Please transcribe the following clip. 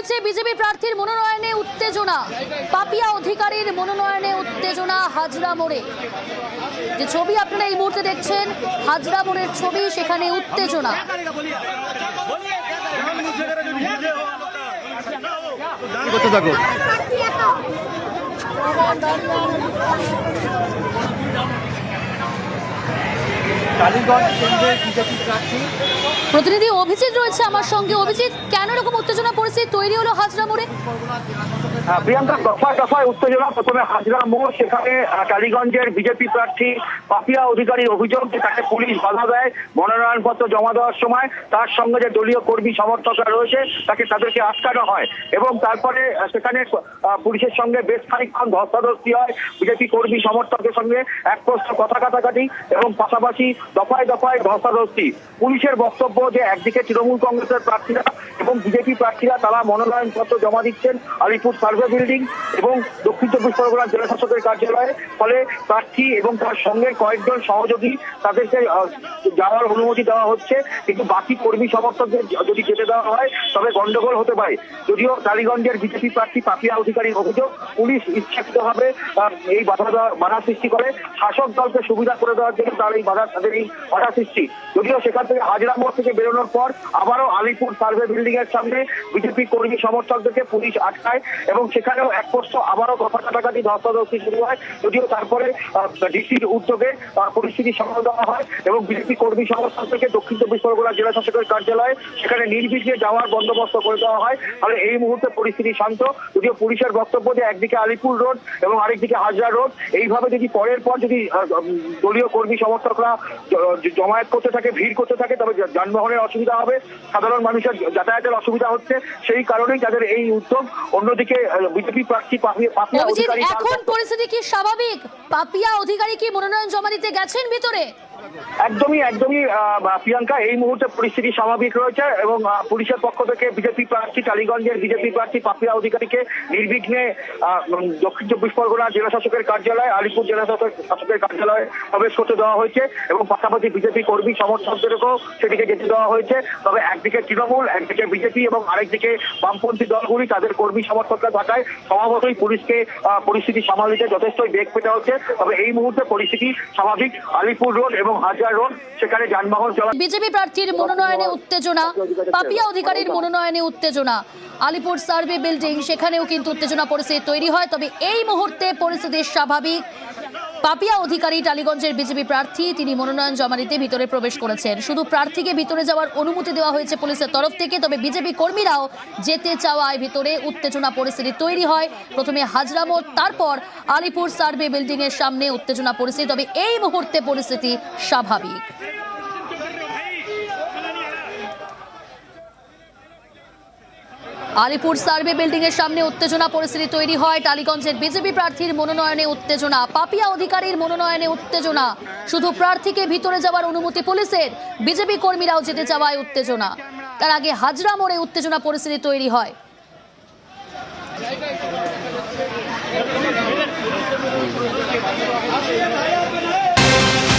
চলছে বিজেপি প্রার্থীর মনোনয়নে উত্তেজনা, পাপিয়া অধিকারীর মনোনয়নে উত্তেজনা হাজরা মোড়ে। যে ছবি আপনারা এই মুহূর্তে দেখছেন হাজরা মোড়ের ছবি, সেখানে উত্তেজনা। প্রতিনিধি অভিজিৎ রয়েছে আমার সঙ্গে। অভিজিৎ, কেন এরকম উত্তেজনা পরিস্থিতি তৈরি হলো হাজরা মোড়ে? প্রিয়াঙ্কা, দফায় দফায় উত্তেজনা। প্রথমে হাজরা মোড়, সেখানে টালিগঞ্জের বিজেপি প্রার্থী পাপিয়া অধিকারীর অভিযোগ যে তাকে পুলিশ বাধা দেয় মনোনয়নপত্র জমা দেওয়ার সময়। তার সঙ্গে যে দলীয় কর্মী সমর্থকরা রয়েছে তাদেরকে আটকানো হয় এবং তারপরে সেখানে পুলিশের সঙ্গে বেশ খানিকক্ষণ ধস্তাধস্তি হয়। বিজেপি কর্মী সমর্থকের সঙ্গে এক প্রশ্ন কথা কাটাকাটি এবং পাশাপাশি দফায় দফায় ধস্তাধস্তি। পুলিশের বক্তব্য যে একদিকে তৃণমূল কংগ্রেসের প্রার্থীরা এবং বিজেপি প্রার্থীরা তারা মনোনয়নপত্র জমা দিচ্ছেন আলিপুর সার্ভে বিল্ডিং এবং দক্ষিণ চব্বিশ পরগনা জেলা শাসকের কার্যালয়ে, ফলে প্রার্থী এবং তার সঙ্গে কয়েকজন সহযোগী তাদেরকে যাওয়ার অনুমতি দেওয়া হচ্ছে, কিন্তু বাকি কর্মী সমর্থকদের যদি যেতে দেওয়া হয় তবে গন্ডগোল হতে পারে। যদিও টালিগঞ্জের বিজেপি প্রার্থী পাপিয়া অধিকারীর অভিযোগ পুলিশ ইচ্ছাকৃতভাবে এই বাধা সৃষ্টি করে, শাসক দলকে সুবিধা করে দেওয়ার জন্য তাদের এই বাধা সৃষ্টি। যদিও সেখান থেকে হাজরা মোড় থেকে বেরোনোর পর আবারও আলিপুর সার্ভে বিল্ডিং এর সামনে বিজেপি কর্মী সমর্থকদেরকে পুলিশ আটকায় এবং সেখানেও এক প্রশ্ন আবারও কথা কাটাকাটি ধস্তাধস্তি শুরু হয়। যদিও তারপরে ডিসির উদ্যোগে পরিস্থিতি সামাল দেওয়া হয় এবং বিজেপি কর্মী সমর্থকদেরকে দক্ষিণ চব্বিশ পরগনা জেলা শাসকের কার্যালয়ে সেখানে নির্বিঘ্নে যাওয়ার বন্দোবস্ত করে দেওয়া হয়। ফলে এই মুহূর্তে পরিস্থিতি শান্ত। যদিও পুলিশের বক্তব্য যে একদিকে আলিপুর রোড এবং আরেকদিকে হাজরা রোড, এইভাবে যদি পরের পর যদি দলীয় কর্মী সমর্থকরা জমায়েত করতে থাকে, ভিড় করতে থাকে, তবে যানবাহনের অসুবিধা হবে, সাধারণ মানুষের যাতায়াতের অসুবিধা হচ্ছে। সেই কারণেই তাদের এই উদ্যোগ। অন্যদিকে বিজেপি প্রার্থী পাপিয়া অধিকারী, এখন পরিস্থিতি কি স্বাভাবিক? পাপিয়া অধিকারী কি মনোনয়ন জমা দিতে গেছেন ভিতরে? একদমই প্রিয়াঙ্কা, এই মুহূর্তে পরিস্থিতি স্বাভাবিক রয়েছে এবং পুলিশের পক্ষ থেকে বিজেপি প্রার্থী টালিগঞ্জের বিজেপি প্রার্থী পাপিয়া অধিকারীকে নির্বিঘ্নে দক্ষিণ চব্বিশ পরগনা জেলা শাসকের কার্যালয়, আলিপুর জেলা শাসকের কার্যালয়ে প্রবেশ করতে দেওয়া হয়েছে এবং পাশাপাশি বিজেপি কর্মী সমর্থকদেরকেও সেদিকে যেতে দেওয়া হয়েছে। তবে একদিকে তৃণমূল, একদিকে বিজেপি এবং আরেকদিকে বামপন্থী দলগুলি তাদের কর্মী সমর্থকরা থাকায় স্বভাবতই পুলিশকে পরিস্থিতি সামাল দিতে যথেষ্টই বেগ পেতে হচ্ছে। তবে এই মুহূর্তে পরিস্থিতি স্বাভাবিক। আলিপুর রোড এবং হাজার রোড, সেখানে যানবাহন চলা। বিজেপি প্রার্থীর মনোনয়নে উত্তেজনা, পাপিয়া অধিকারীর মনোনয়নে উত্তেজনা। আলিপুর সার্ভে বিল্ডিং, সেখানেও কিন্তু উত্তেজনা পরিস্থিতি তৈরি হয়। তবে এই মুহূর্তে পরিস্থিতি স্বাভাবিক। পাপিয়া অধিকারী টালিগঞ্জের বিজেপি প্রার্থী, তিনি মনোনয়ন জমা দিতে ভিতরে প্রবেশ করেছেন। শুধু প্রার্থীকে ভিতরে যাওয়ার অনুমতি দেওয়া হয়েছে পুলিশের তরফ থেকে, তবে বিজেপি কর্মীরাও যেতে চাওয়ায় ভিতরে উত্তেজনা পরিস্থিতি তৈরি হয়। প্রথমে হাজরা মোড়, তারপর আলিপুর সার্ভে বিল্ডিং এর সামনে উত্তেজনা পরিস্থিতি। তবে এই মুহূর্তে পরিস্থিতি স্বাভাবিক। আলিপুর সার্ভে বিল্ডিং এর সামনে উত্তেজনা পরিস্থিতি তৈরি হয়। টালিগঞ্জের বিজেপি প্রার্থীর মনোনয়নে উত্তেজনা, পাপিয়া অধিকারীর মনোনয়নে উত্তেজনা। শুধু প্রার্থীকে ভিতরে যাওয়ার অনুমতি পুলিশের, বিজেপি কর্মীরাও যেতে চাওয়ায় উত্তেজনা। তার আগে হাজরা মোড়ে উত্তেজনা পরিস্থিতি তৈরি হয়।